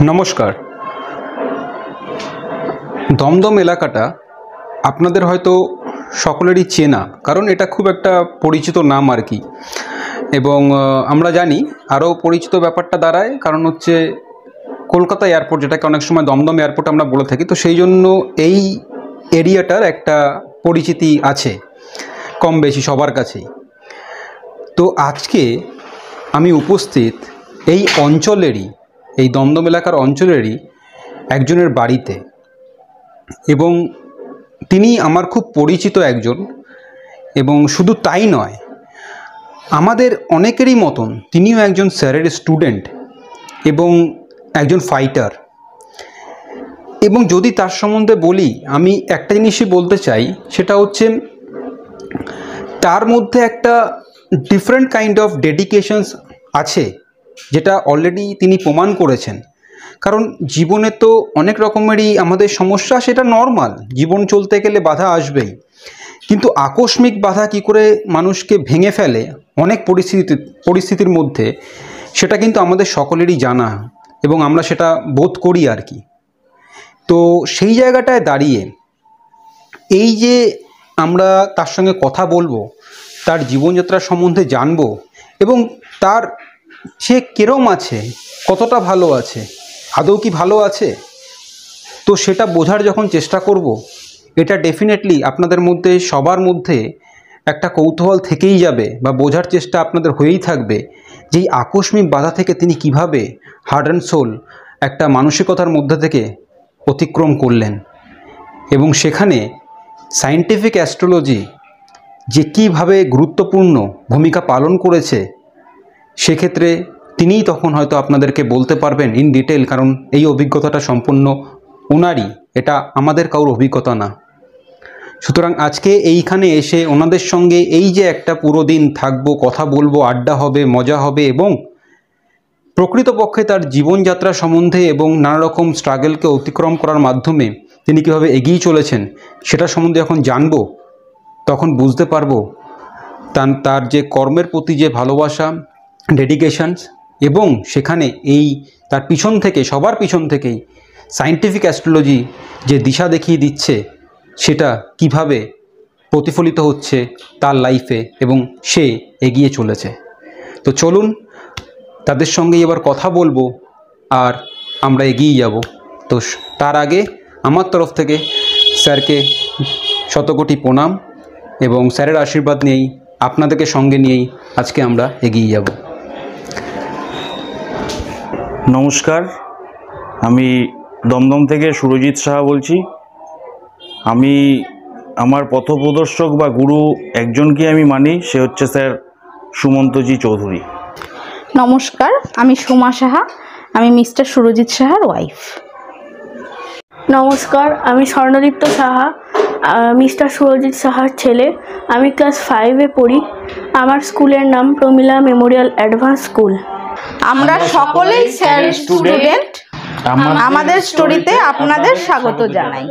নমস্কার। দমদম এলাকাটা আপনাদের হয়তো সকলেরই চেনা, কারণ এটা খুব একটা পরিচিত নাম আর কি। এবং আমরা জানি আরও পরিচিত ব্যাপারটা দাঁড়ায়, কারণ হচ্ছে কলকাতা এয়ারপোর্ট, যেটাকে অনেক সময় দমদম এয়ারপোর্ট আমরা বলে থাকি। তো সেই জন্য এই এরিয়াটার একটা পরিচিতি আছে কম বেশি সবার কাছেই। তো আজকে আমি উপস্থিত এই অঞ্চলেরই, এই দমদম এলাকার অঞ্চলেরই একজনের বাড়িতে, এবং তিনি আমার খুব পরিচিত একজন। এবং শুধু তাই নয়, আমাদের অনেকেরই মতন তিনিও একজন স্যারের স্টুডেন্ট এবং একজন ফাইটার। এবং যদি তার সম্বন্ধে বলি, আমি একটা জিনিসই বলতে চাই, সেটা হচ্ছে তার মধ্যে একটা ডিফারেন্ট কাইন্ড অফ ডেডিকেশনস আছে, যেটা অলরেডি তিনি প্রমাণ করেছেন। কারণ জীবনে তো অনেক রকমেরই আমাদের সমস্যা, সেটা নর্মাল, জীবন চলতে গেলে বাধা আসবেই। কিন্তু আকস্মিক বাধা কী করে মানুষকে ভেঙে ফেলে অনেক পরিস্থিতির মধ্যে, সেটা কিন্তু আমাদের সকলেরই জানা এবং আমরা সেটা বোধ করি আর কি। তো সেই জায়গাটায় দাঁড়িয়ে এই যে আমরা তার সঙ্গে কথা বলবো, তার জীবনযাত্রা সম্বন্ধে জানবো, এবং তার সে কেরম আছে, কতটা ভালো আছে, আদৌ কি ভালো আছে, তো সেটা বোঝার যখন চেষ্টা করব, এটা ডেফিনেটলি আপনাদের মধ্যে সবার মধ্যে একটা কৌতূহল থেকেই যাবে, বা বোঝার চেষ্টা আপনাদের হয়েই থাকবে যে এই আকস্মিক বাধা থেকে তিনি কিভাবে হার্ট অ্যান্ড সোল একটা মানসিকতার মধ্যে থেকে অতিক্রম করলেন, এবং সেখানে সায়েন্টিফিক অ্যাস্ট্রোলজি যে কীভাবে গুরুত্বপূর্ণ ভূমিকা পালন করেছে, সেক্ষেত্রে তিনিই তখন হয়তো আপনাদেরকে বলতে পারবেন ইন ডিটেল, কারণ এই অভিজ্ঞতাটা সম্পূর্ণ ওনারই, এটা আমাদের কারোর অভিজ্ঞতা না। সুতরাং আজকে এইখানে এসে ওনাদের সঙ্গে এই যে একটা পুরো দিন থাকবো, কথা বলবো, আড্ডা হবে, মজা হবে, এবং প্রকৃতপক্ষে তার জীবনযাত্রা সম্বন্ধে এবং নানা রকম স্ট্রাগলকে অতিক্রম করার মাধ্যমে তিনি কীভাবে এগিয়ে চলেছেন সেটা সম্বন্ধে যখন জানবো, তখন বুঝতে পারবো তার যে কর্মের প্রতি যে ভালোবাসা, ডেডিকেশনস, এবং সেখানে এই তার পিছন থেকে, সবার পিছন থেকেই সায়েন্টিফিক অ্যাস্ট্রোলজি যে দিশা দেখিয়ে দিচ্ছে, সেটা কিভাবে প্রতিফলিত হচ্ছে তার লাইফে এবং সে এগিয়ে চলেছে। তো চলুন তাদের সঙ্গে এবার কথা বলবো আর আমরা এগিয়ে যাব। তো তার আগে আমার তরফ থেকে স্যারকে শতকোটি প্রণাম, এবং স্যারের আশীর্বাদ নিয়েই, আপনাদেরকে সঙ্গে নিয়েই আজকে আমরা এগিয়ে যাব। নমস্কার, আমি দমদম থেকে সুরজিৎ সাহা বলছি। আমি আমার পথপ্রদর্শক বা গুরু একজনকে আমি মানি, সে হচ্ছে স্যার সুমন্তজি চৌধুরী। নমস্কার, আমি সুমা সাহা, আমি মিস্টার সুরজিৎ সাহার ওয়াইফ। নমস্কার, আমি স্বর্ণদীপ্ত সাহা, মিস্টার সুরজিৎ সাহার ছেলে। আমি ক্লাস 5-এ পড়ি। আমার স্কুলের নাম প্রমিলা মেমোরিয়াল অ্যাডভান্স স্কুল। আমরা সকলেই স্যার স্টুডেন্ট। আমাদের স্টোরিতে আপনাদের স্বাগত জানাই।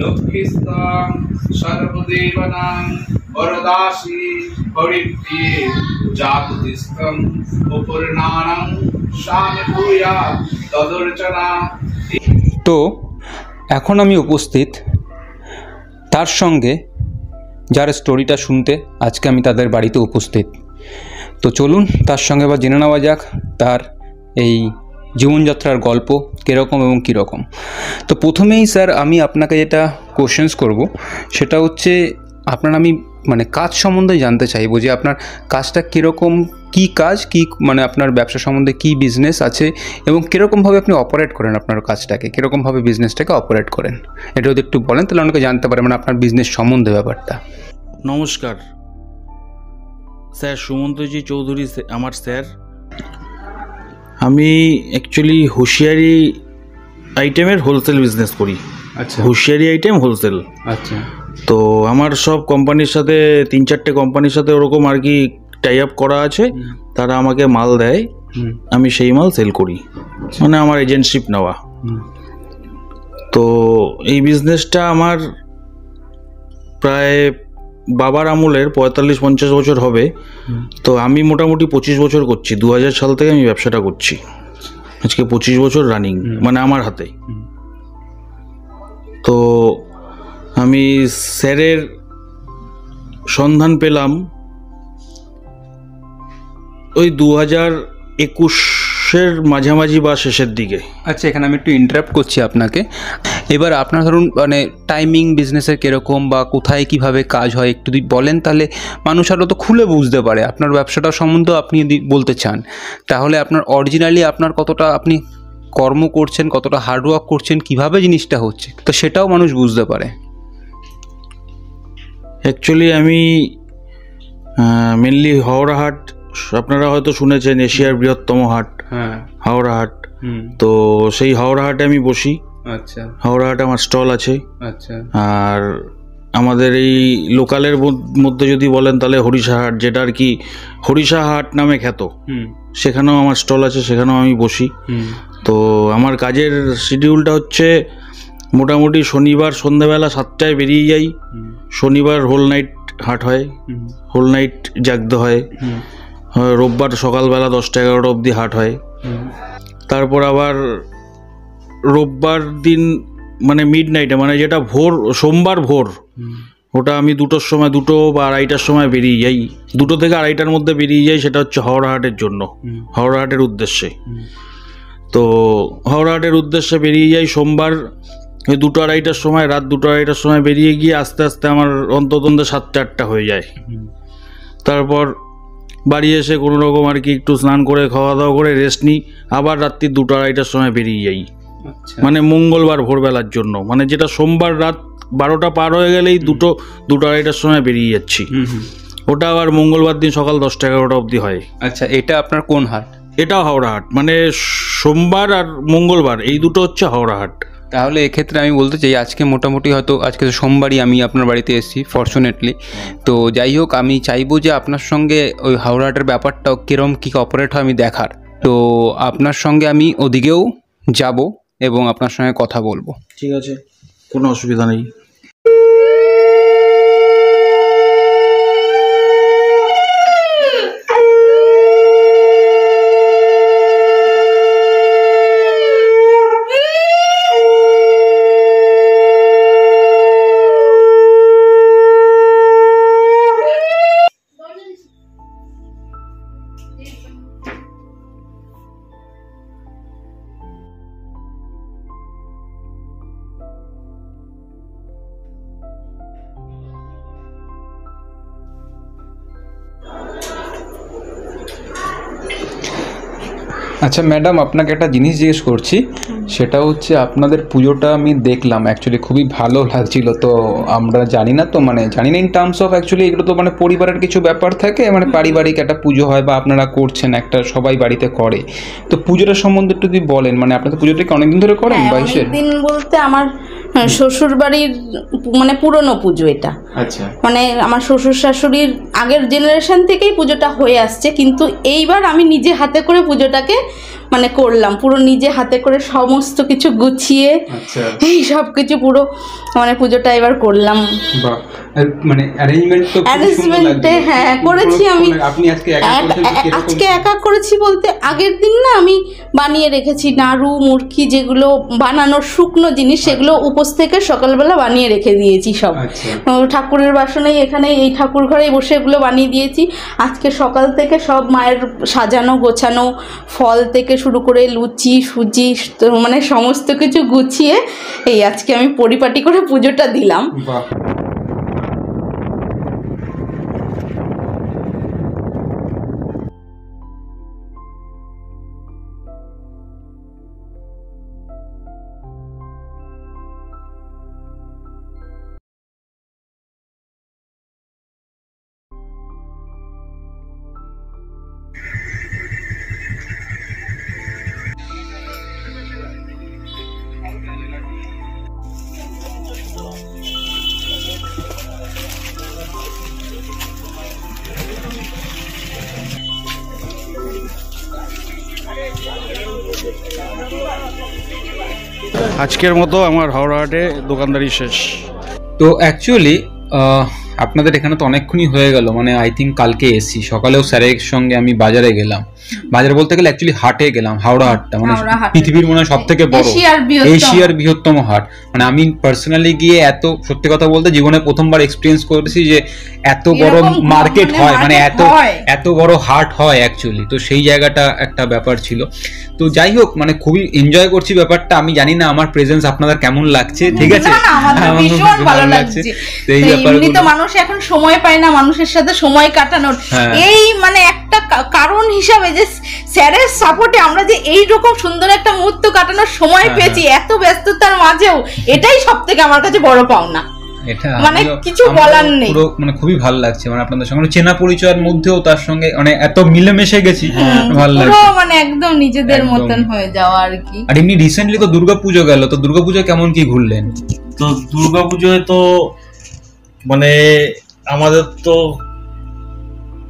লক্ষ্মীস্তাং সর্বদেবানাং বরদাসী হরিপ্রিয়ে জাগতিস্তং অপর্ণানাং শানভূয়া তদর্চনা। তো এখন আমি উপস্থিত তার সঙ্গে, যার স্টোরিটা শুনতে আজকে আমি তাদের বাড়িতে উপস্থিত। তো চলুন তার সঙ্গে বা জেনে নেওয়া যাক তার এই জীবনযাত্রার গল্প কীরকম এবং কীরকম। তো প্রথমেই স্যার আমি আপনাকে যেটা কোশ্চেন্স করব, সেটা হচ্ছে আমি কাজ সম্বন্ধে জানতে চাইবো যে আপনার কাজটা কীরকম, কী কাজ, কী আপনার ব্যবসা সম্বন্ধে কী বিজনেস আছে, এবং কীরকমভাবে আপনি অপারেট করেন আপনার কাজটাকে, কীরকমভাবে বিজনেসটাকে অপারেট করেন, এটা যদি একটু বলেন তাহলে অনেকে জানতে পারে আপনার বিজনেস সম্বন্ধে ব্যাপারটা। নমস্কার স্যার, সুমন্তজি চৌধুরী আমার স্যার। আমি অ্যাকচুয়ালি হুঁশিয়ারি আইটেমের হোলসেল বিজনেস করি। আচ্ছা, হুঁশিয়ারি আইটেম হোলসেল। আচ্ছা, তো আমার সব কোম্পানির সাথে 3-4টে কোম্পানির সাথে ওরকম আর কি টাই আপ করা আছে, তারা আমাকে মাল দেয়, আমি সেই মাল সেল করি, মানে আমার এজেন্টশিপ নেওয়া। তো এই বিজনেসটা আমার প্রায় বাবার আমলের 45-50 বছর হবে। তো আমি মোটামুটি 25 বছর করছি, 2000 সাল থেকে আমি ব্যবসাটা করছি, আজকে 25 বছর রানিং, মানে আমার হাতে। তো আমি স্যারের সন্ধান পেলাম ওই 2021-এর মাঝামাঝি বা শেষের দিকে। আচ্ছা, এখানে আমি একটু ইন্টারাপ্ট করছি আপনাকে। এবার আপনার ধরুন মানে টাইমিং বিজনেসের কীরকম বা কোথায় কিভাবে কাজ হয় একটু যদি বলেন, তাহলে মানুষ আরও তো খুলে বুঝতে পারে আপনার ব্যবসাটা সম্বন্ধে আপনি যদি বলতে চান, তাহলে আপনার অরিজিনালি আপনার কতটা আপনি কর্ম করছেন, কতটা হার্ডওয়ার্ক করছেন, কিভাবে জিনিসটা হচ্ছে, তো সেটাও মানুষ বুঝতে পারে। অ্যাকচুয়ালি আমি মেনলি হাওড়া হাট, আপনারা হয়তো শুনেছেন এশিয়ার বৃহত্তম হাট, হ্যাঁ হাওড়া হাট। তো সেই হাওড়া হাটে আমি বসি। আচ্ছা, হাওড়া হাটে আমার স্টল আছে। আচ্ছা, আর আমাদের এই লোকালের মধ্যে যদি বলেন তাহলে হরিষা হাট, যেটা আর কি হরিষা হাট নামে খ্যাত, সেখানেও আমার স্টল আছে, সেখানেও আমি বসি। তো আমার কাজের শিডিউলটা হচ্ছে মোটামুটি শনিবার সন্ধ্যাবেলা 7টায় বেরিয়ে যাই, শনিবার হোল নাইট হাট হয়, হোল নাইট জাগতে হয়, রোববার সকালবেলা 10টা-11টা অবধি হাট হয়, তারপর আবার রোববার দিন মানে মিড নাইটে, মানে যেটা ভোর, সোমবার ভোর, ওটা আমি 2টোর সময়, 2টো বা 2:30টার সময় বেরিয়ে যাই, 2টো থেকে 2:30টার মধ্যে বেরিয়ে যাই, সেটা হচ্ছে হাওড়া হাটের জন্য, হাওড়া হাটের উদ্দেশ্যে। তো হাওড়া হাটের উদ্দেশ্যে বেরিয়ে যাই সোমবার ওই 2টো-2:30টার সময়, রাত 2টো-2:30টার সময় বেরিয়ে গিয়ে আস্তে আস্তে আমার অন্তত 7টা-8টা হয়ে যায়। তারপর বাড়ি এসে কোনো রকম আর কি একটু স্নান করে খাওয়া দাওয়া করে রেস্ট নিই, আবার রাত্রি 2টো-2:30টার সময় বেরিয়ে যাই, মানে মঙ্গলবার ভোরবেলার জন্য, মানে যেটা সোমবার রাত 12টা পার হয়ে গেলেই 2টো-2:30টার সময় বেরিয়ে যাচ্ছি, ওটা আবার মঙ্গলবার দিন সকাল 10টা-11টা অবধি হয়। আচ্ছা, এটা আপনার কোন হাট? এটাও হাওড়া হাট, মানে সোমবার আর মঙ্গলবার এই দুটো হচ্ছে হাওড়া হাট। তাহলে এক্ষেত্রে আমি বলতে চাই আজকে মোটামুটি হয়তো আজকে তো সোমবারই আমি আপনার বাড়িতে এসেছি ফরচুনেটলি। তো যাই হোক, আমি চাইবো যে আপনার সঙ্গে ওই হাওড়া হাটের ব্যাপারটাও কীরকম কী অপারেট হয় আমি দেখার। তো আপনার সঙ্গে আমি ওদিকেও যাব এবং আপনার সঙ্গে কথা বলবো। ঠিক আছে, কোনো অসুবিধা নেই। আচ্ছা ম্যাডাম, আপনাকে একটা জিনিস জিজ্ঞেস করছি, সেটা হচ্ছে আপনাদের পুজোটা আমি দেখলাম, অ্যাকচুয়ালি খুবই ভালো লাগছিল। তো আমরা জানি না, তো মানে জানি না ইন টার্মস অফ অ্যাকচুয়ালি এগুলো তো মানে পরিবারের কিছু ব্যাপার থাকে, মানে পারিবারিক একটা পুজো হয় বা আপনারা করছেন একটা, সবাই বাড়িতে করে। তো পুজোটার সম্বন্ধে একটু যদি বলেন, মানে আপনাদের পুজোটা কি অনেকদিন ধরে করেন? অনেকদিন বলতে আমার শ্বশুর বাড়ির মানে পুরনো পুজো এটা। আচ্ছা, মানে আমার শ্বশুর শাশুড়ির আগের জেনারেশন থেকেই পুজোটা হয়ে আসছে, কিন্তু এইবার আমি নিজে হাতে করে পুজোটাকে মানে করলাম, পুরো নিজে হাতে করে সমস্ত কিছু গুছিয়ে এই সব কিছু পুরো মানে পুজোটা এবার করলাম। মানে অ্যারেঞ্জমেন্টে হ্যাঁ করেছি আমি। আজকে একা করেছি বলতে আগের দিন না আমি বানিয়ে রেখেছি নাড়ু মুরকি, যেগুলো বানানোর শুকনো জিনিস, সেগুলো উপোস থেকে সকালবেলা বানিয়ে রেখে দিয়েছি সব। ঠাকুরের বাসনেই এখানে এই ঠাকুর ঘরেই বসে এগুলো বানিয়ে দিয়েছি। আজকে সকাল থেকে সব মায়ের সাজানো গোছানো, ফল থেকে শুরু করে লুচি সুজি মানে সমস্ত কিছু গুছিয়ে এই আজকে আমি পরিপাটি করে পুজোটা দিলাম। আজকের মতো আমার হাওড়া হাটে দোকানদারি শেষ। তো অ্যাকচুয়ালি আপনাদের এখানে তো অনেকক্ষণই হয়ে গেল, মানে আই থিঙ্ক কালকে এসছি, সকালেও স্যারের সঙ্গে আমি বাজারে গেলাম। বাজারে বলতে গেলে অ্যাকচুয়ালি হাটে গেলাম, হাওড়া হাটটা মানে পৃথিবীর মনে হয় সব থেকে বড় এশিয়ার বৃহত্তম হাট। মানে আমি পার্সোনালি গিয়ে এত, সত্যি কথা বলতে জীবনে প্রথমবার এক্সপিরিয়েন্স করেছি যে এত বড় মার্কেট হয়, মানে এত বড় হাট হয় অ্যাকচুয়ালি। তো সেই জায়গাটা একটা ব্যাপার ছিল। তো যাই হোক, মানে খুবই এনজয় করছি ব্যাপারটা। আমি জানি না আমার প্রেজেন্স আপনাদের কেমন লাগছে, ঠিক আছে? ভীষণ ভালো লাগছে। এমনি তো মানুষ এখন সময় পায় না মানুষের সাথে সময় কাটানোর, এই মানে একটা কারণ হিসাবে যে স্যারের সাপোর্টে আমরা যে এইরকম সুন্দর একটা মুহূর্ত কাটানোর সময় পেয়েছি এত ব্যস্ততার মাঝেও, এটাই সবথেকে আমার কাছে বড় পাওনা। মানে কিছু বলার নেই, পুরো মানে খুবই ভালো লাগছে। মানে আপনাদের সঙ্গে চেনা পরিচয়ের মধ্যেও তার সঙ্গে মানে এত মিলেমিশে গেছি, ভালো লাগছে, মানে একদম নিজেদের মতন হয়ে যাওয়া আর কি। আর এমনি রিসেন্টলি তো দুর্গাপুজো গেল, তো দুর্গাপুজো কেমন কি ঘুরলেন? তো দুর্গাপুজোয় তো মানে আমাদের তো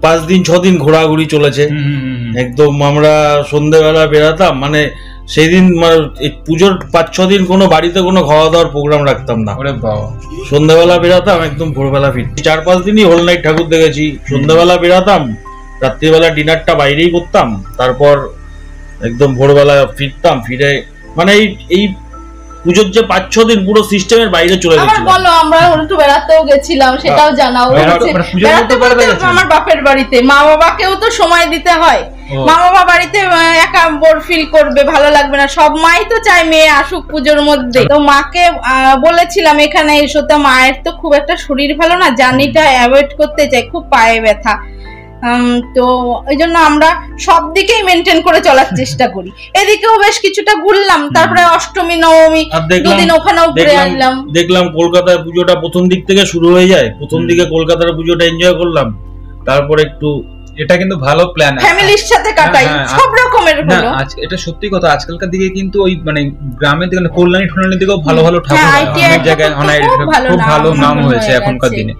5 দিন 6 দিন ঘোরাঘুরি চলেছে একদম। আমরা সন্ধ্যেবেলা বেরাতাম, মানে সেই দিন পুজোর 5-6 দিন কোনো বাড়িতে কোনো খাওয়া দাওয়ার প্রোগ্রাম রাখতাম না। সন্ধ্যাবেলা বেরাতাম, একদম ভোরবেলা ফিরতাম। 4-5 দিনই হোল নাইট ঠাকুর দেখেছি। সন্ধ্যাবেলা বেরাতাম, রাত্রিবেলা ডিনারটা বাইরেই করতাম, তারপর একদম ভোরবেলা ফিরতাম। ফিরে মানে এই পুজোর যে 5-6 দিন পুরো সিস্টেমের বাইরে চলে গেছিলাম। বলো, আমরা একটু বেড়াতেও গেছিলাম, সেটাও জানাও। আমার বাপের বাড়িতে মা বাবাকেও তো সময় দিতে হয়। মা বাবা বাড়িতে একা বোর ফিল করবে, ভালো লাগবে না। সব মাই তো চায় মেয়ে আসুক পুজোর মধ্যে। তো মাকে বলেছিলাম এখানে এসো, তো মায়ের তো খুব একটা শরীর ভালো না, জার্নিটা অ্যাভয়েড করতে চাই, খুব পায়ে ব্যথা। তো ওই জন্য আমরা সব দিকেই মেনটেন করে চলার চেষ্টা করি। এদিকেও বেশ কিছুটা ঘুরলাম, তারপরে অষ্টমী নবমী দুদিন ওখানেও ঘুরে আসলাম। দেখলাম কলকাতার পুজোটা প্রথম দিক থেকে শুরু হয়ে যায়, প্রথম দিকে কলকাতার পুজোটা এনজয় করলাম, তারপর একটু এটা কিন্তু ভালো প্ল্যান, ফ্যামিলির সাথে কাটাই সব রকমের হলো। এটা সত্যি কথা, আজকালকার দিকে কিন্তু ওই মানে গ্রামের দিকে কল্যাণী ঠোনালির দিকেও ভালো ভালো ঠাকুর অনেক জায়গায় খুব ভালো নাম হয়েছে এখনকার দিনে,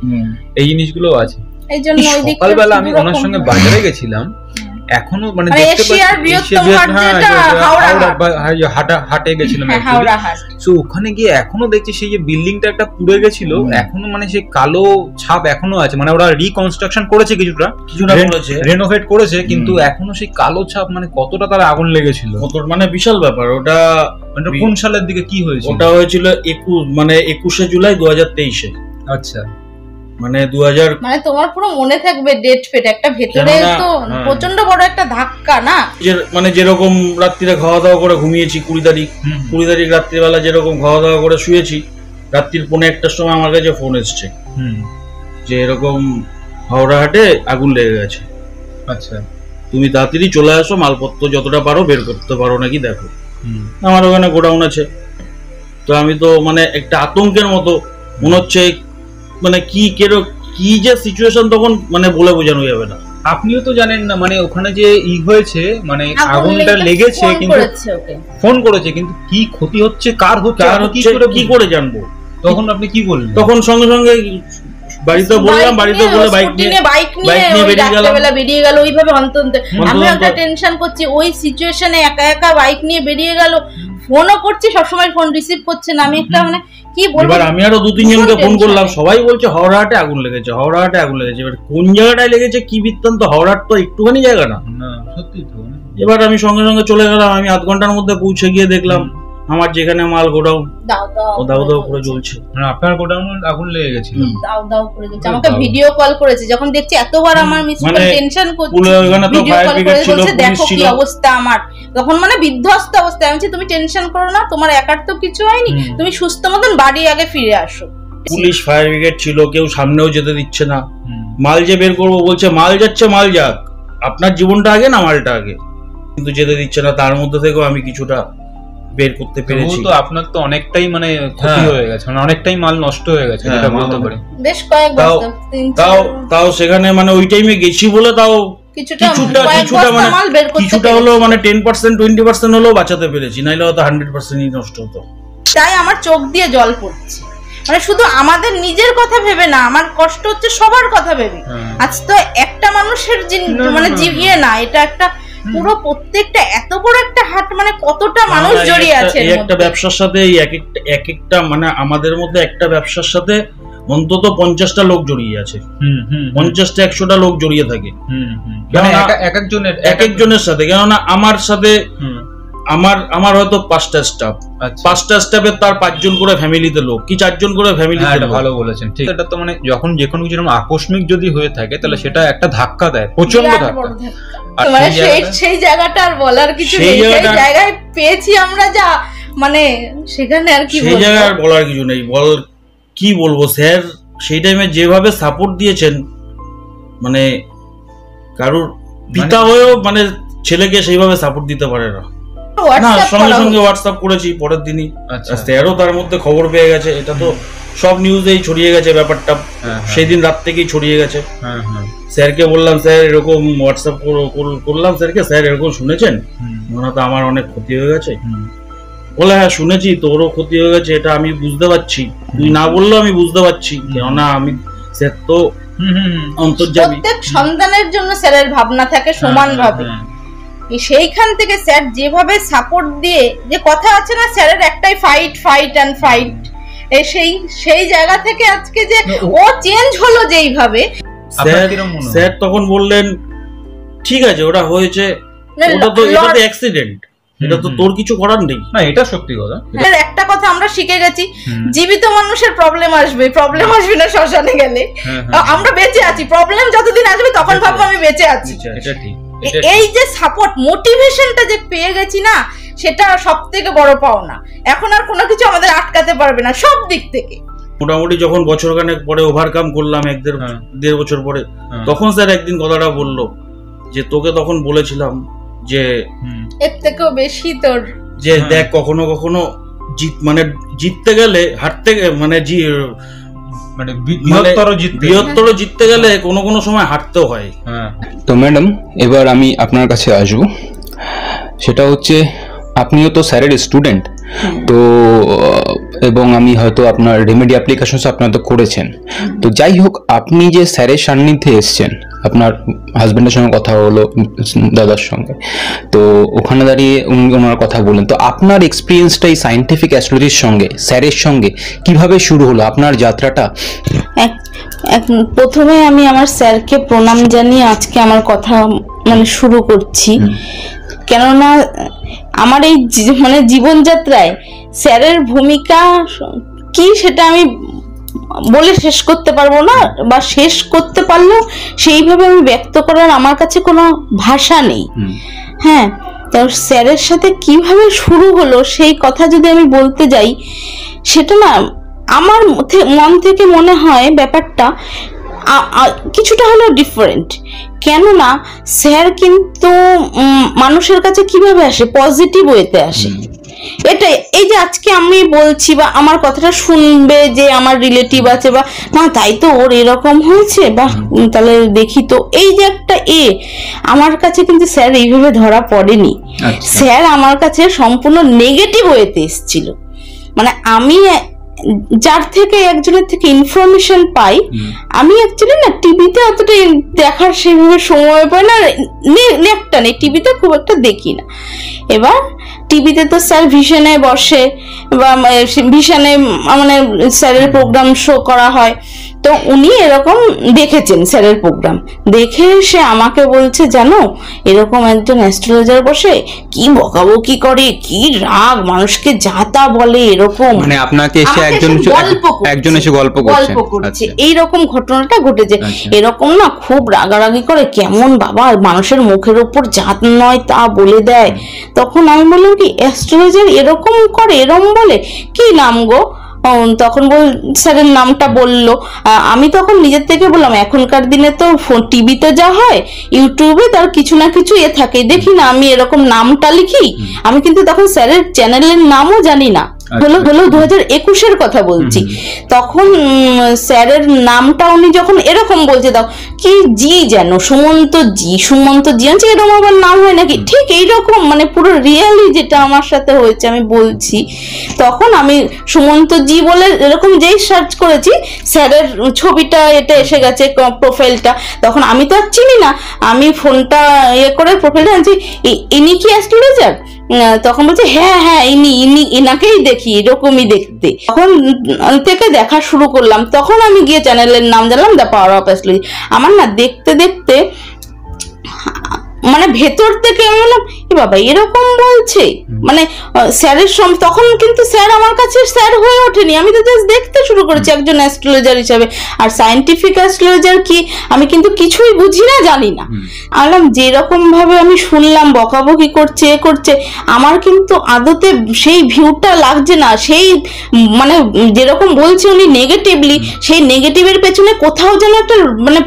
এই জিনিসগুলো আছে। সকালবেলা আমি ওনার সঙ্গে বাজারে গেছিলাম, এখনো মানে হাটে গেছিলাম, ওখানে গিয়ে এখনো দেখছি সেই যে বিল্ডিংটা একটা পুড়ে গেছিল, এখনো মানে সেই কালো ছাপ এখনো আছে। মানে ওরা রিকনস্ট্রাকশন করেছে, কিছুটা রেনোভেট করেছে, কিন্তু এখনো সেই কালো ছাপ। মানে কতটা তারা আগুন লেগেছিল, মানে বিশাল ব্যাপার। ওটা কোন সালের দিকে কি হয়েছিল? ওটা হয়েছিল 21শে জুলাই 2023-এ। আচ্ছা, মানে 2000, মানে তোমার পুরো মনে থাকবে ডেট ফেট, একটা ভেতরে তো প্রচন্ড বড় একটা ধাক্কা না। মানে যেরকম রাত্রিরে খাওয়া দাওয়া করে ঘুমিয়েছি 20 তারিখ রাত্রিবেলা যেরকম খাওয়া দাওয়া করে শুয়েছি, রাত্রির 1:45টার সময় আমার কাছে ফোন এসছে যে এরকম হাওড়া হাটে আগুন লেগে গেছে। আচ্ছা, তুমি তাড়াতাড়ি চলে আসো, মালপত্র যতটা পারো বের করতে পারো নাকি দেখো। আমার ওখানে গোডাউন আছে। তো আমি তো মানে একটা আতঙ্কের মতো মনে হচ্ছে, মানে কি যে সিচুয়েশন তখন মানে বলে বোঝানো যাবে না। আপনিও তো জানেন না মানে ওখানে যে হয়েছে, মানে আগুনটা লেগেছে, কিন্তু ফোন করেছে, কিন্তু কি ক্ষতি হচ্ছে কার হচ্ছে কি করে জানবো? তখন আপনি কি বললেন? তখন সঙ্গে সঙ্গে বাড়িতে বললাম, বাড়িতে বলে বাইক নিয়ে বেরিয়ে গেল। ওইভাবে অন্তত আমি একটা টেনশন করছি, ওই সিচুয়েশনে একা একা বাইক নিয়ে বেরিয়ে গেল। ফোনও করছি, সবসময় ফোন রিসিভ করছে না। আমি একটা মানে কি বলবো, এবার আমি আরো 2-3 জনকে ফোন করলাম, সবাই বলছে হাওড়া হাটে আগুন লেগেছে, হাওড়া হাটে আগুন লেগেছে। এবার কোন জায়গাটায় লেগেছে কি বৃত্তান্ত, হাওড়ার তো একটুখানি জায়গা না, সত্যি তো। এবার আমি সঙ্গে সঙ্গে চলে গেলাম। আমি আধ ঘন্টার মধ্যে পৌঁছে গিয়ে দেখলাম আমার যেখানে মাল গোডাউন দাও করে জ্বলছে। আপনার গোডাউন আগুন লেগে গেছিল, দাও করে জ্বলছে। আমাকে ভিডিও কল করেছে, যখন দেখছি এতবার আমার মিসেস টেনশন করছে, ভিডিও কল করে বলছে দেখো কি অবস্থা আমার। তখন মানে বিধ্বস্ত অবস্থা। আমি বলছি তুমি টেনশন করো না, তোমার একার তো কিছু হয়নি, তুমি সুস্থ মতন বাড়ি আগে ফিরে আসো। পুলিশ ফায়ার ব্রিগেড ছিল, কেউ সামনেও যেতে দিচ্ছে না। মাল যে বের করবো বলছে, মাল যাচ্ছে মাল যাক, আপনার জীবনটা আগে না মালটা আগে, কিন্তু যেতে দিচ্ছে না। তার মধ্যে থেকেও আমি কিছুটা বের করতে পেরেছি। তো আপনার তো অনেকটাই মানে ক্ষতি হয়ে গেছে, মানে অনেকটাই মাল নষ্ট হয়ে গেছে, যেটা বলতে পারি। বেশ কয়েক বস্তা, তাও সেখানে মানে ওই টাইমে গেছি বলে তাও কিছুটা হলো মানে 10%-20% হলেও বাঁচাতে পেরেছি, নাইলে হয়তো 100%ই নষ্ট হতো। তাই আমার চোখ দিয়ে জল পড়ছে। মানে শুধু আমাদের নিজের কথা ভেবে না, আমার কষ্ট হচ্ছে সবার কথা ভেবে। আজ তো একটা মানুষের মানে ইয়ে না, এটা একটা পুরো প্রত্যেকটা এত বড় একটা হাট, মানে কতটা মানুষ জড়িয়ে আছে। এই একটা ব্যবসার সাথে এক একটা মানে আমাদের মধ্যে একটা ব্যবসার সাথে অন্তত 50টা লোক জড়িয়ে আছে, 50টা 100টা লোক জড়িয়ে থাকে এক একজনের সাথে। কেননা আমার সাথে আমার হয়তো 5টা স্টাফ, 5টা স্টাফের তার 5 জন করে ফ্যামিলিতে লোক, কি 4 জন করে ফ্যামিলিতে লোক। ভালো বলেছেন, ঠিক। এটা তো মানে যখন যে কোনো কিছু আকস্মিক যদি হয়ে থাকে তাহলে সেটা একটা ধাক্কা দেয়, প্রচন্ড ধাক্কা। মানে সেই জায়গাটা আর বলার কিছু নেই, সেই জায়গায় পেয়েছি আমরা যা, মানে সেখানে আর কি সেই জায়গায় আর বলার কিছু নেই। কি বলবো স্যার, সেই টাইমে যেভাবে সাপোর্ট দিয়েছেন, মানে কারোর পিতা হয়েও মানে ছেলেকে সেইভাবে সাপোর্ট দিতে পারে না। সঙ্গে সঙ্গে হোয়াটসঅ্যাপ করেছি পরের দিনই, স্যারও তার মধ্যে খবর পেয়ে গেছে। এটা তো সব নিউজেই ছড়িয়ে গেছে ব্যাপারটা, সেই দিন রাত থেকেই ছড়িয়ে গেছে। স্যারকে বললাম, স্যার এরকম হোয়াটসঅ্যাপ করলাম স্যারকে, স্যার এরকম শুনেছেন, মনে তো আমার অনেক ক্ষতি হয়ে গেছে। বলে হ্যাঁ শুনেছি, তোরও ক্ষতি হয়ে গেছে, এটা আমি বুঝতে পারছি, তুই না বললেও আমি বুঝতে পারছি, কেননা আমি স্যার তো অন্তর্যামী। প্রত্যেক সন্তানের জন্য স্যারের ভাবনা থাকে সমানভাবে। সেইখান থেকে স্যার যেভাবে সাপোর্ট দিয়ে, যে কথা আছে না স্যারের একটাই ফাইট ফাইট অ্যান্ড ফাইট, সেই জায়গা থেকে আজকে যে ও চেঞ্জ হলো যেইভাবে, স্যার তখন বললেন ঠিক আছে ওটা হয়েছে, ওটা তো অ্যাক্সিডেন্ট, এটা তো তোর কিছু করার নেই। না এটা সত্যি কথা। একটা কথা আমরা শিখে গেছি, জীবিত মানুষের প্রবলেম আসবে না শ্মশানে গেলে। আমরা বেঁচে আছি, প্রবলেম যতদিন আসবে তখন ভাববো আমি বেঁচে আছি। এটা ঠিক। এই যে সাপোর্ট মোটিভেশনটা যে পেয়ে গেছি না, সেটা সব থেকে বড় পাওনা। এখন আর কোনো কিছু আমাদের আটকাতে পারবে না সব দিক থেকে। মোটামুটি যখন বছরখানেক পরে ওভারকাম করলাম, 1-1.5 বছর পরে, তখন স্যার একদিন কথাটা বললো যে তোকে তখন বলেছিলাম যে এর থেকেও বেশি তোর, যে দেখ কখনো কখনো জিততে গেলে হারতে মানে বৃহত্তর জিততে গেলে কোনো সময় হারতেও হয়। তো ম্যাডাম এবার আমি আপনার কাছে আসবো, সেটা হচ্ছে আপনিও তো স্যারের স্টুডেন্ট, তো এবং আমি হয়তো আপনার রেমেডি অ্যাপ্লিকেশনস আপনারা তো করেছেন, তো যাই হোক আপনি যে স্যারের সান্নিধ্যে এসছেন, আপনার হাজব্যান্ডের সঙ্গে কথা হলো, দাদার সঙ্গে, তো ওখানে দাঁড়িয়ে ওনার কথা বলেন, তো আপনার এক্সপিরিয়েন্সটা এই সায়েন্টিফিক অ্যাস্ট্রোলজির সঙ্গে স্যারের সঙ্গে কিভাবে শুরু হলো আপনার যাত্রাটা? প্রথমে আমি আমার স্যারকে প্রণাম জানিয়ে আজকে আমার কথা মানে শুরু করছি, কেননা আমার এই মানে জীবনযাত্রায় স্যারের ভূমিকা কি সেটা আমি বলে শেষ করতে পারবো না, বা শেষ করতে পারলেও সেইভাবে আমি ব্যক্ত করার আমার কাছে কোনো ভাষা নেই। হ্যাঁ, তো স্যারের সাথে কিভাবে শুরু হলো সেই কথা যদি আমি বলতে যাই, সেটা না আমার মন থেকে মনে হয় ব্যাপারটা কিছুটা হলেও ডিফারেন্ট। কেননা স্যার কিন্তু মানুষের কাছে কিভাবে আসে, পজিটিভ ওয়েতে আসে। এটাই, এই যে আজকে আমি বলছি বা আমার কথাটা শুনবে যে আমার রিলেটিভ আছে, বা না তাই তো ওর এরকম হয়েছে, বা তাহলে দেখি তো, এই যে একটা আমার কাছে কিন্তু স্যার এইভাবে ধরা পড়েনি। স্যার আমার কাছে সম্পূর্ণ নেগেটিভ ওয়েতে এসেছিল। মানে আমি যার থেকে একজনের থেকে ইনফরমেশন পাই, আমি অ্যাকচুয়ালি না টিভিতে অতটা দেখার সেভাবে সময় পাই না, একটা নেই, টিভিতে খুব একটা দেখি না। এবার টিভিতে তো স্যার ভিশনে বসে, বা ভিশনে মানে স্যারের প্রোগ্রাম শো করা হয়, তো উনি এরকম দেখেছেন স্যারের প্রোগ্রাম, দেখে সে আমাকে বলছে জানো এরকম একজন অ্যাস্ট্রোলজার বসে, কি বকাবকি করে, কি রাগ, মানুষকে যা তা বলে, এরকম মানে আপনাকে এসে একজন এসে গল্প করছে, এইরকম ঘটনাটা ঘটেছে, এরকম না খুব রাগারাগি করে, কেমন বাবা মানুষের মুখের উপর জাত নয় তা বলে দেয়। তখন আমি বললাম কি অ্যাস্ট্রোলজার এরকম করে, এরকম বলে, কি নাম গো? তখন স্যারের নামটা বললো। আমি তখন নিজের থেকে বললাম এখনকার দিনে তো টিভিতে যা হয়, ইউটিউবে তার কিছু না কিছু থাকে, দেখি না আমি এরকম নামটা লিখি। আমি কিন্তু তখন স্যারের চ্যানেলের নামও জানি না, হলো 2021-এর কথা বলছি। তখন স্যারের নামটা উনি যখন এরকম বলছে, দাও কি জি যেন সুমন্ত জি আনছে, এরকম আমার নাম হয় নাকি, ঠিক এইরকম মানে পুরো রিয়েলি যেটা আমার সাথে হয়েছে আমি বলছি। তখন আমি সুমন্ত জি বলে এরকম যেই সার্চ করেছি, স্যারের ছবিটা এটা এসে গেছে প্রোফাইলটা। তখন আমি তো আর চিনি না, আমি ফোনটা করে প্রোফাইলটা আনছি, ইনি কি অ্যাস্ট্রোলজার? তখন বলছে হ্যাঁ ইনাকেই দেখি, এরকমই দেখতে। তখন থেকে দেখা শুরু করলাম। তখন আমি গিয়ে চ্যানেলের নাম জানলাম দ্য পাওয়ার অফ অ্যাস্ট্রোলজি। আমার না দেখতে দেখতে মানে ভেতর থেকে আমি বললাম এ বাবা এরকম বলছে, মানে স্যারের তখন কিন্তু স্যার আমার কাছে স্যার হয়ে ওঠেনি, আমি তো জাস্ট দেখতে শুরু করেছি একজন অ্যাস্ট্রোলজার হিসাবে। আর সায়েন্টিফিক অ্যাস্ট্রোলজার কি আমি কিন্তু কিছুই বুঝি না, জানি না। বললাম যেরকম ভাবে আমি শুনলাম বকাবকি করছে আমার কিন্তু আদতে সেই ভিউটা লাগছে না, সেই মানে যেরকম বলছে উনি নেগেটিভলি, সেই নেগেটিভের পেছনে কোথাও যেন একটা মানে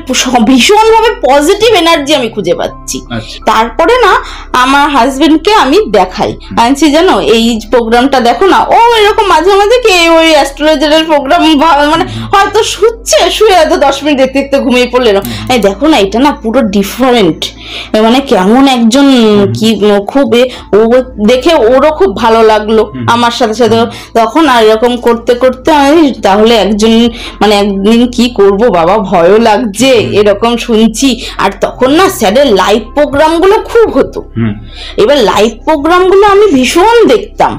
ভীষণভাবে পজিটিভ এনার্জি আমি খুঁজে পাচ্ছি। তারপরে না আমার হাজবেন্ডকে আমি দেখাই, আনছি জানো এই প্রোগ্রামটা দেখো না, ও এরকম মাঝে মাঝে কে ওই অ্যাস্ট্রোলজারের প্রোগ্রাম মানে হয়তো শুয়ে হয়তো 10 মিনিট দেখতে দেখতে ঘুমিয়ে পড়লেন, দেখো না এটা না পুরো ডিফারেন্ট, মানে কেমন একজন কি খুব ও দেখে ওরও খুব ভালো লাগলো আমার সাথে সাথে। তখন আর এরকম করতে করতে আমি তাহলে মানে একদিন কি করব বাবা, ভয়ও লাগছে এরকম শুনছি। আর তখন না স্যারের লাইভ প্রোগ্রামগুলো খুব হতো, এবার লাইভ প্রোগ্রামগুলো আমি ভীষণ দেখতাম,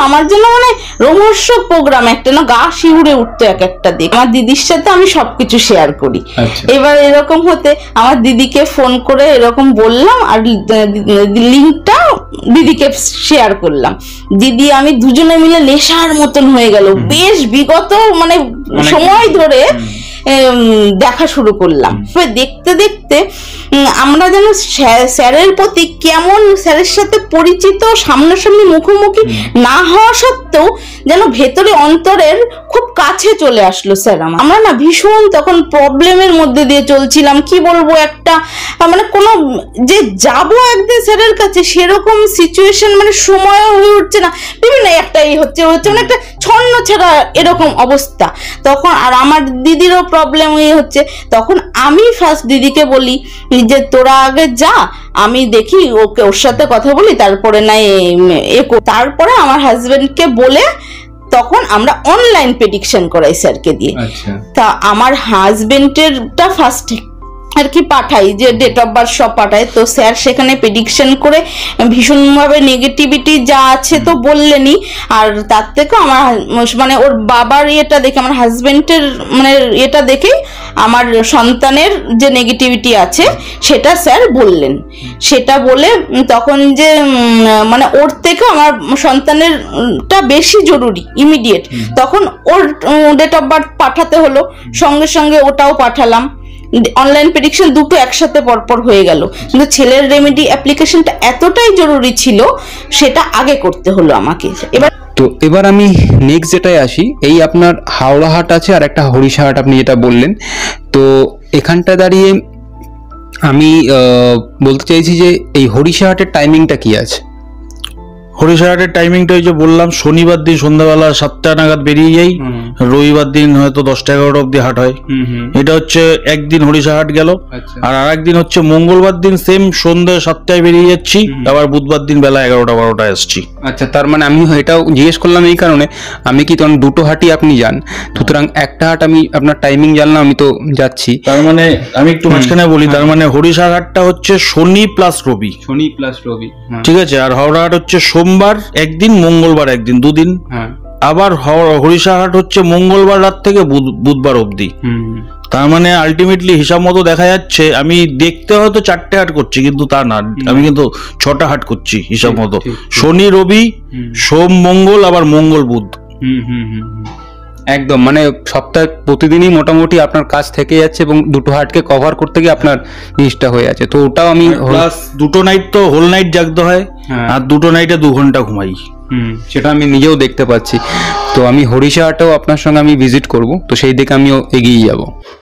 আমার জন্য মানে রোমহর্ষক প্রোগ্রাম, একটা না গা শিউরে উঠতো এক একটা দিক। আমার দিদির সাথে আমি সবকিছু শেয়ার করি। এবার এরকম হতে আমার দিদিকে ফোন করে এরকম বললাম, আর লিঙ্কটা দিদিকে শেয়ার করলাম। দিদি আমি দুজনে মিলে নেশার মতন হয়ে গেল, বেশ বিগত মানে সময় ধরে দেখা শুরু করলাম। দেখতে দেখতে আমরা যেন স্যারের প্রতি কেমন, স্যারের সাথে পরিচিত সামনাসামনি মুখোমুখি না হওয়া সত্ত্বেও যেন ভেতরে অন্তরের খুব কাছে চলে আসলো স্যার। আমরা না ভীষণ তখন প্রবলেমের মধ্যে দিয়ে চলছিলাম, কি বলবো, একটা মানে কোনো যে যাবো একদিন স্যারের কাছে সেরকম সিচুয়েশন মানে সময় হয়ে উঠছে না, বিভিন্ন একটাই হচ্ছে মানে একটা ছন্ন ছাড়া এরকম অবস্থা। তখন আর আমার দিদিরও প্রবলেম হচ্ছে। তখন আমি ফার্স্ট দিদিকে বলি যে তোরা আগে যা, আমি দেখি ওর সাথে কথা বলি, তারপরে নাই তারপরে আমার হাজবেন্ডকে বলে তখন আমরা অনলাইন প্রেডিকশন করাই স্যারকে দিয়ে। তা আমার হাজবেন্ডেরটা ফার্স্ট আর কি পাঠাই, যে ডেট অফ বার্থ সব পাঠায়, তো স্যার সেখানে প্রেডিকশন করে ভীষণভাবে নেগেটিভিটি যা আছে তো বললেনই, আর তার থেকে আমার মানে ওর বাবার এটা দেখে, আমার হাজবেন্ডের মানে এটা দেখে আমার সন্তানের যে নেগেটিভিটি আছে সেটা স্যার বললেন। সেটা বলে তখন যে মানে ওর থেকে আমার সন্তানেরটা বেশি জরুরি ইমিডিয়েট, তখন ওর ডেট অফ বার্থ পাঠাতে হলো, সঙ্গে সঙ্গে ওটাও পাঠালাম। অনলাইন প্রেডিকশন দুটো একসাথে পরপর হয়ে গেল, কিন্তু ছেলের রেমেডি অ্যাপ্লিকেশনটা এতটাই জরুরি ছিল সেটা আগে করতে হলো আমাকে। এবার আমি নেক্সট যেটাই আসি, এই আপনার হাওড়া হাট আছে আর একটা হরিষা হাট আপনি যেটা বললেন, তো এখানটা দাঁড়িয়ে আমি বলতে চাইছি যে এই হরিষা হাটের টাইমিংটা কি আছে? হরিষা হাটের টাইমিংটা ওই যে বললাম, শনিবার দিন সন্ধ্যাবেলা 7টা নাগাদ বেরিয়ে যাই, রবিবার দিন হয়তো 10টা-11টা অব্দি হাট হয়। এটা হচ্ছে একদিন হরিষা হাট গেল। আর আরেকদিন হচ্ছে মঙ্গলবার দিন সেম সন্ধ্যা 7টায় বেরিয়ে যাচ্ছি, আবার বুধবার দিন বেলা 11টা-12টায় আসছি। আচ্ছা, তার মানে আমি এটাও জিজ্ঞেস করলাম এই কারণে, আমি কি তখন দুটো হাটই আপনি যান, সুতরাং একটা হাট আমি আপনার টাইমিং জানলাম, আমি তো যাচ্ছি। তার মানে আমি একটু মাঝখানে বলি, তার মানে হরিষা হাটটা হচ্ছে শনি প্লাস রবি, ঠিক আছে, আর হাওড়া হাট হচ্ছে সোমবার একদিন, মঙ্গলবার একদিন, দুদিন। আবার হরিষা হাট হচ্ছে মঙ্গলবার রাত থেকে বুধবার অবধি। তার মানে আলটিমেটলি হিসাব মতো দেখা যাচ্ছে আমি দেখতে হয়তো 4টে হাট করছি, কিন্তু তা না, আমি কিন্তু 6টা হাট করছি হিসাব মতো। শনি রবি, সোম মঙ্গল, আবার মঙ্গল বুধ। একদম মানে সপ্তাহে প্রতিদিনই মোটামুটি আপনার কাজ থেকে যাচ্ছে, এবং দুটো হাটকে কভার করতে গিয়ে আপনার জিনিসটা হয়ে যাচ্ছে। তো ওটাও আমি প্লাস দুটো নাইট তো হোল নাইট জাগতে হয়, আর দুটো নাইটে 2 ঘন্টা ঘুমাই। সেটা আমি নিজেও দেখতে পাচ্ছি। তো আমি হরিষা হাটেও আপনার সঙ্গে আমি ভিজিট করব, তো সেই দিকে আমিও এগিয়ে যাব।